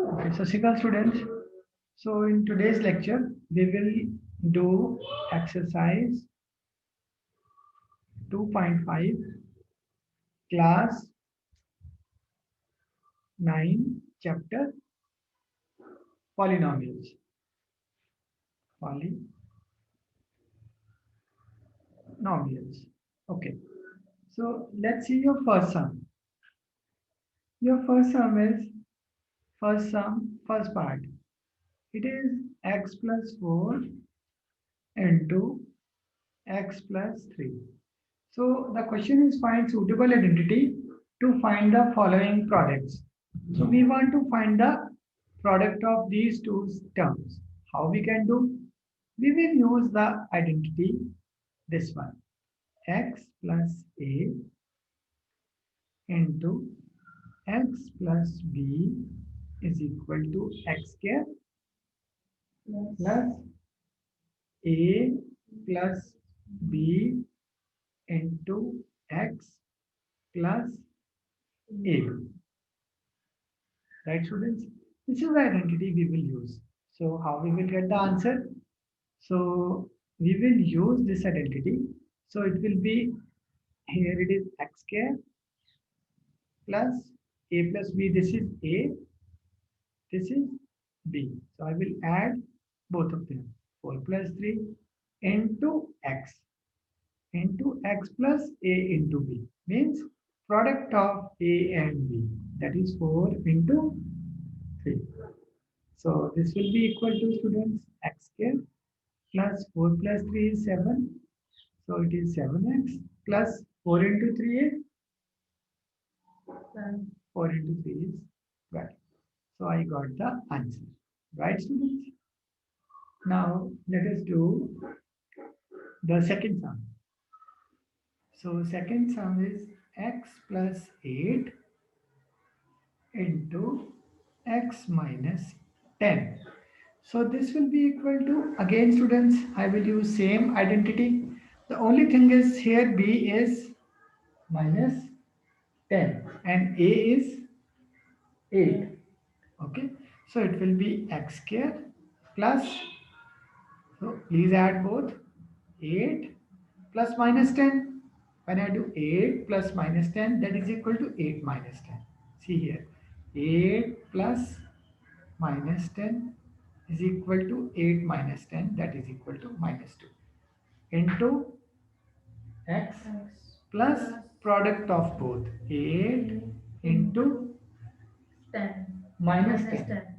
Okay, so single students. So in today's lecture, we will do exercise 2.5, class 9, chapter polynomials. Polynomials. Okay. So let's see your first sum. Your first sum is first part. It is x plus 4 into x plus 3. So the question is find suitable identity to find the following products. So we want to find the product of these two terms. How we can do? We will use the identity, this one, x plus a into x plus b is equal to x square plus a plus b into x plus a. Right, students? This is the identity we will use. So how we will get the answer? So we will use this identity. So it will be, here it is x square plus a plus b. This is a, this is b. So I will add both of them. 4 plus 3 into x plus a into b means product of a and b, that is 4 into 3. So this will be equal to, students, x square plus 4 plus 3 is 7. So it is 7x plus 4 into 3 is 4 into 3 is 12. So I got the answer. Right, students? Now let us do the second sum. So second sum is x plus 8 into x minus 10. So this will be equal to, again students, I will use same identity. The only thing is here b is minus 10 and a is 8. Okay, so it will be x square plus, so please add both, 8 plus minus 10. When I do 8 plus minus 10, that is equal to 8 minus 10. See here, 8 plus minus 10 is equal to 8 minus 10, that is equal to minus 2 into x plus product of both, 8 into 10 minus minus 10. 10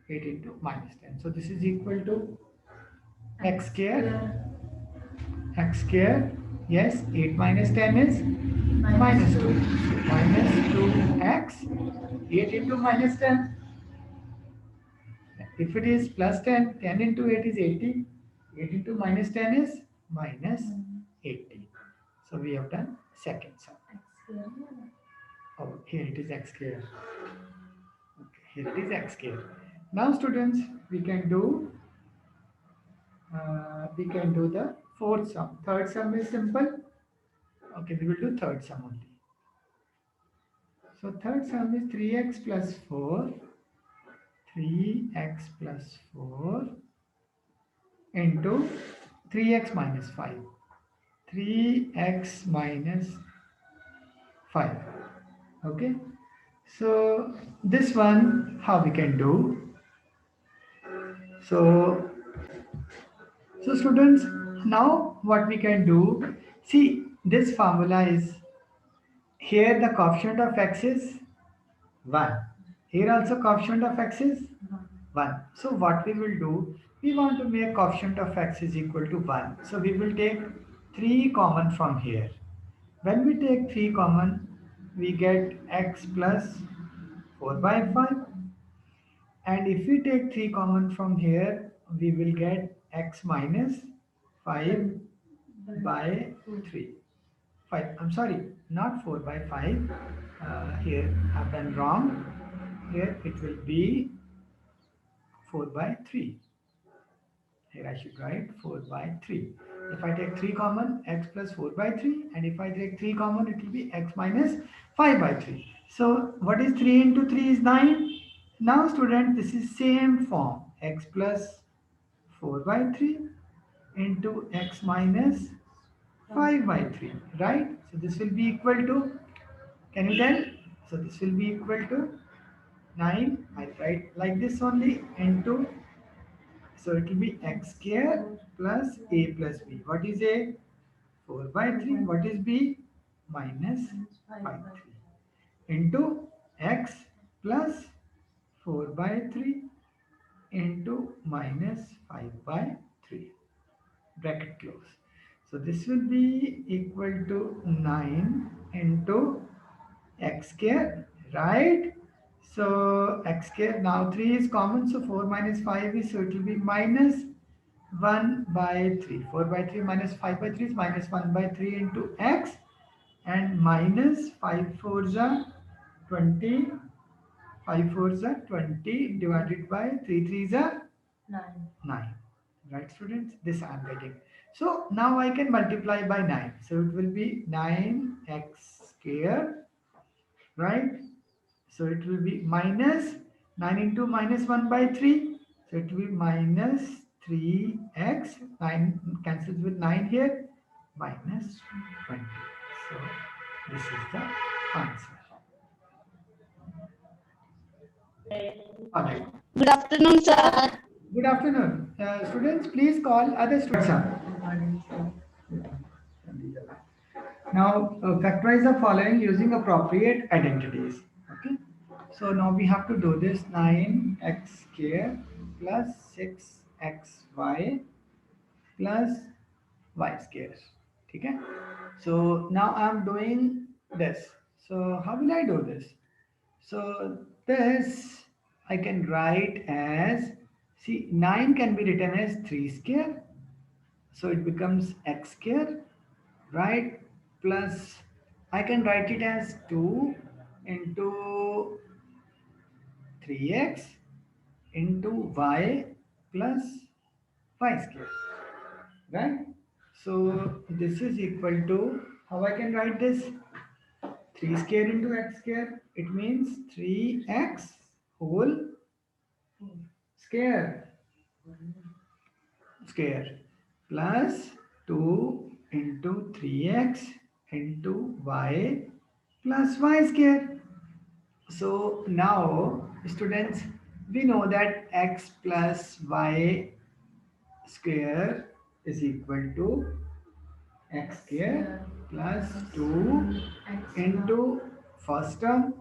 8 into minus 10. So this is equal to x x square, square x square, yes, 8 minus 10 is minus minus 2. 2 Minus 2x, 8 into minus 10. If it is plus 10, 10 into 8 is 80. 8 into minus 10 is minus 80. So we have done second sum. x square Oh, here it is x square. Okay, here it is x square. Now students, we can do the fourth sum. Third sum is simple. Okay, we will do third sum only. So third sum is 3x plus 4, 3x plus 4 into 3x minus 5, 3x minus 5. Okay, so this one, how we can do? So, so students, now what we can do, see this formula is, here the coefficient of x is 1. Here also coefficient of x is 1. So what we will do, we want to make coefficient of x is equal to 1. So we will take 3 common from here. When we take 3 common, we get x plus 4 by 5. And if we take 3 common from here, we will get x minus 5 by 3. 5, I'm sorry, not 4 by 5. Here I've done wrong. Here it will be 4 by 3. Here I should write 4 by 3. If I take 3 common, x plus 4 by 3. And if I take 3 common, it will be x minus 5 by 3. So what is 3 into 3 is 9. Now student, this is same form. X plus 4 by 3 into x minus 5 by 3, right? So this will be equal to, can you tell? So this will be equal to 9. I write like this only into, so it will be x square plus a plus b. What is a? 4 by 3. What is b? Minus 5 by 3 into x plus 4 by 3 into minus 5 by 3. Bracket close. So this will be equal to 9 into x square, right? So x square, now 3 is common, so 4 minus 5 is, so it will be minus 1 by 3. 4 by 3 minus 5 by 3 is minus 1 by 3 into x, and minus 5 fours are 20, 5 fours are 20 divided by 3 threes are 9. Right students, this I am getting. So now I can multiply by 9, so it will be 9x square, right? So it will be minus 9 into minus 1 by 3. So it will be minus 3x. 9 cancels with 9 here. Minus 20. So this is the answer. Alright. Good afternoon, sir. Good afternoon. Students, please call other students up. Now, factorize the following using appropriate identities. Okay. So now we have to do this 9x square plus 6xy plus y square. Okay. So now I'm doing this. So how will I do this? So this I can write as, see, 9 can be written as 3 square. So it becomes x square, right? Plus I can write it as 2 into 3x into y plus y square, right? So this is equal to, how I can write this? 3 square into x square, it means 3x whole square, plus 2 into 3x into y plus y square. So now students, we know that x plus y square is equal to x square plus 2 into first term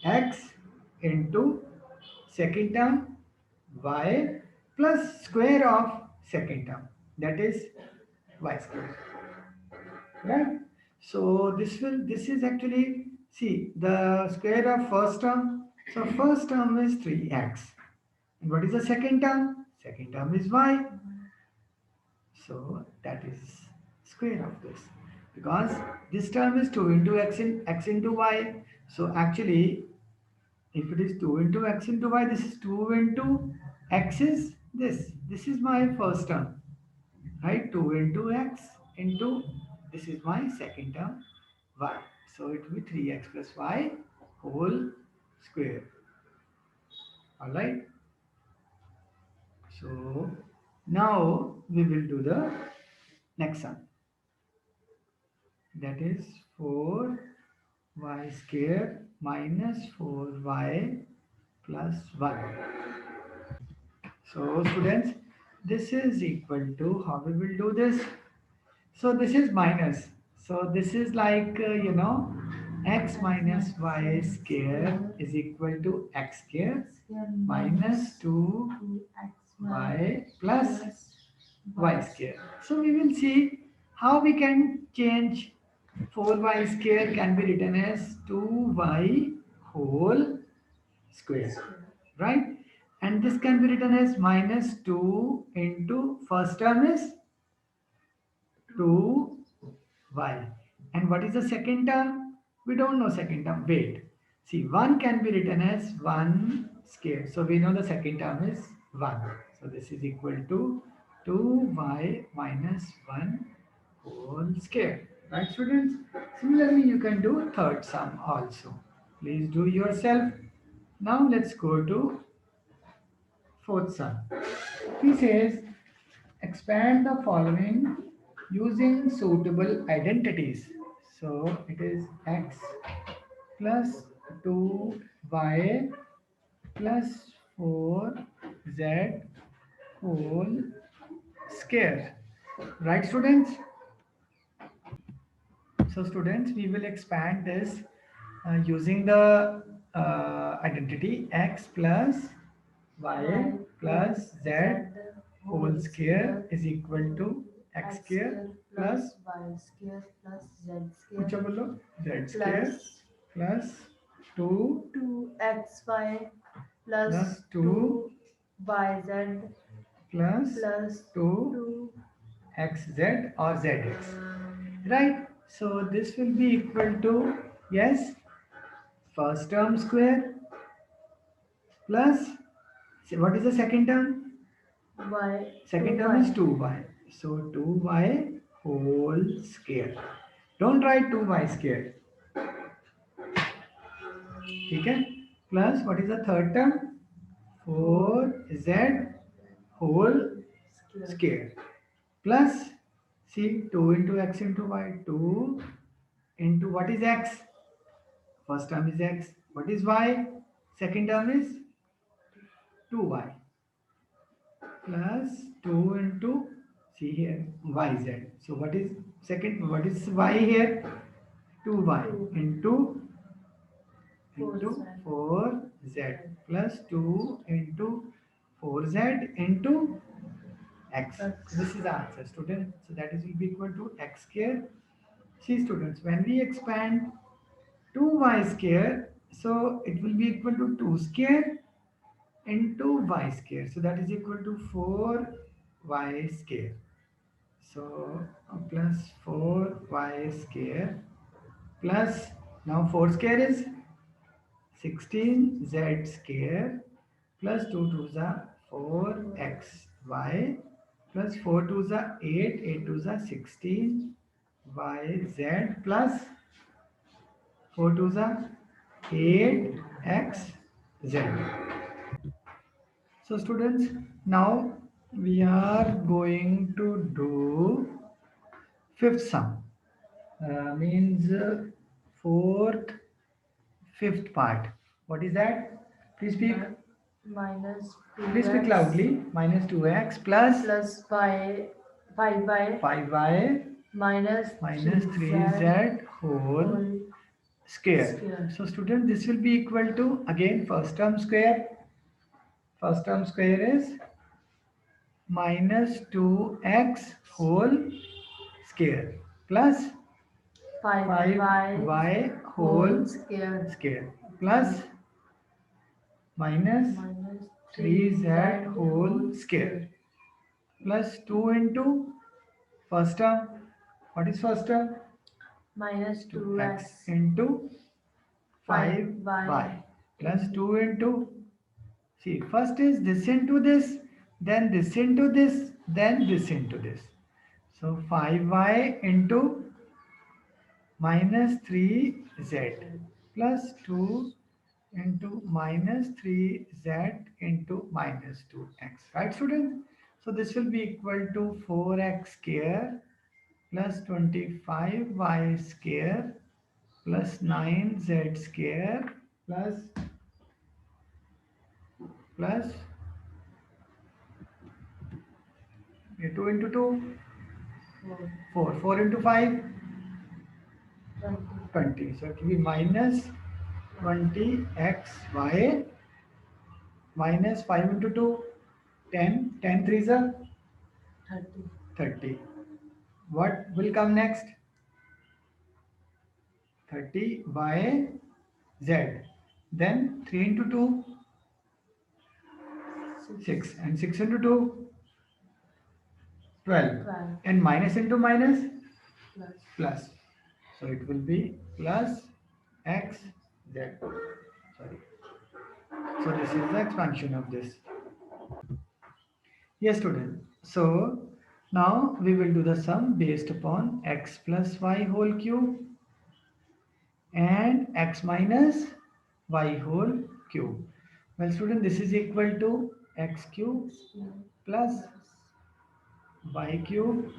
x into second term y plus square of second term, that is y square, right? So this is actually, see, the square of first term. So first term is 3x. And what is the second term? Second term is y. So that is square of this. Because this term is 2 into x in x into y. So actually, if it is 2 into x into y, this is 2 into x is this. This is my first term, right? 2 into x into, this is my second term, y. So it will be 3x plus y whole square. Alright. So now we will do the next sum. That is 4y square minus 4y plus 1. So students, this is equal to, how we will do this? So this is minus. So this is like, x minus y square is equal to x square minus 2y plus y square. So we will see how we can change 4y square can be written as 2y whole square, right? And this can be written as minus 2 into first term is 2y. And what is the second term? We don't know second term. Wait. See, 1 can be written as 1 square. So we know the second term is 1. So this is equal to 2y minus 1 whole square. Right, students? Similarly, you can do third sum also. Please do yourself. Now let's go to fourth sum. He says expand the following using suitable identities. So it is x plus 2y plus 4z whole square. Right, students? So, students, we will expand this using the identity x plus y Y plus plus z Z whole whole square square is equal to x x square square plus plus y square plus z ऊंचा square बोलो z square plus plus 2 2xy plus plus 2 2yz plus plus 2 2 xz or zx. Right? So this will be equal to, yes, first term square plus, what is the second term? y Second term is 2y 2y. So 2y whole square. Don't write 2y square. Okay? Plus, what is the third term? 4z whole whole square square. Plus, see, 2 into x into y. 2 into what is x? First term is x. What is y? Second term is 2y. Plus 2 into, see here, yz. So what is second, what is y here? 2y 2 into 4z 4z plus 2 into 4z into x. So this x is the answer, student. So that is will be equal to x square. See, students, when we expand 2y square, so it will be equal to 2 square into y square. So that is equal to 4y square. So plus 4y square plus, now 4 square is 16z square plus 2 to the 4xy plus 4 to the 8, 8 to the 16 yz plus 4 to the 8xz. So students, now we are going to do fifth sum. Means fourth, fifth part. What is that? Please speak. minus Please speak 2x loudly. Minus 2x plus plus y 5y 5y minus minus 3z 3z whole whole square. square So students, this will be equal to, again, first term square. First term square is minus 2x whole square plus 5y 5y whole whole square square plus minus minus 3z 3z whole whole square square plus 2 into first term. What is first term? minus 2x 2x into 5y 5y plus 2 into, see, first is this into this, then this into this, then this into this. So 5y into minus 3z plus 2 into minus 3z into minus 2x. Right, students? So this will be equal to 4x square plus 25y square plus 9z square plus 2 into 2, 4 4. 4 into 5, 20 20. So it will be minus 20xy minus 5 into 2, 10. 10 threes are 30 30. What will come next? 30 by z. Then 3 into 2, 6. 6 And 6 into 2, 12. 12 And minus into minus, plus plus. So it will be plus x z. Sorry. So this is the expansion of this. Yes, student. So now we will do the sum based upon x plus y whole cube and x minus y whole cube. Well, student, this is equal to x cube X cube plus plus y cube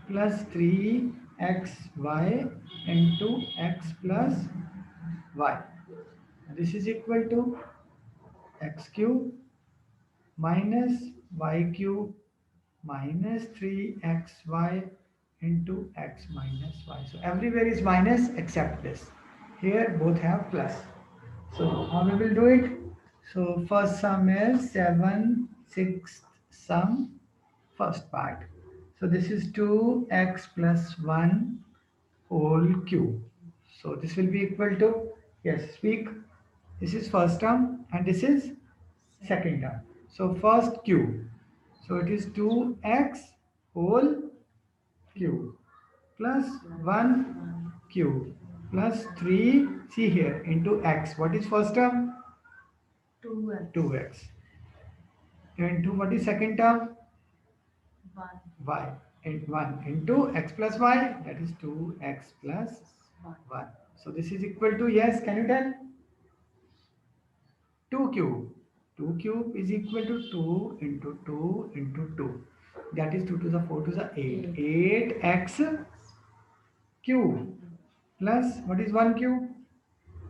plus 3xy into x plus y. This is equal to x cube minus y cube minus 3xy into x minus y. So everywhere is minus except this. Here both have plus. So how we will do it? So first sum is 7 sixth sum, first part. So this is 2x plus 1 whole cube. So this will be equal to, yes, speak. This is first term and this is second term. So first cube. So it is 2x whole cube plus 1 cube plus 3, see here, into x. What is first term? 2x 2x. Into what is second term? 1 Y. And 1 into x plus y, that is 2x plus 1 1. So this is equal to, yes, can you tell? 2 cube. 2 cube is equal to 2 into 2 into 2. That is 2 to the 4 to the 8. 8x cube plus what is 1 cube?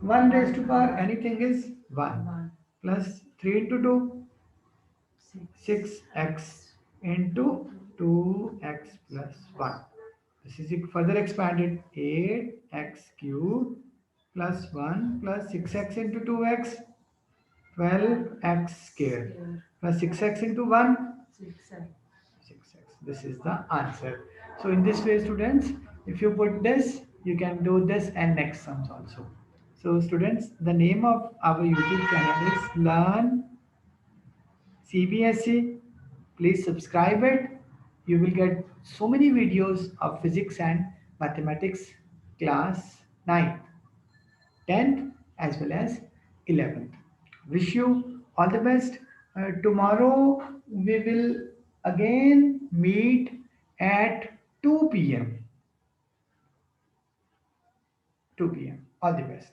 1 raised to power anything is 1 1 plus 3 into 2, 6 6x into 2x plus 1. This is further expanded, 8x cube plus 1 plus 6x into 2x, 12x square plus 6x into 1, 6x 6x. This is the answer. So in this way, students, if you put this, you can do this and next sums also. So students, the name of our YouTube channel is Learn CBSE. Please subscribe it. You will get so many videos of physics and mathematics class 9th, 10th as well as 11th. Wish you all the best. Tomorrow we will again meet at 2 p.m. 2 p.m. All the best.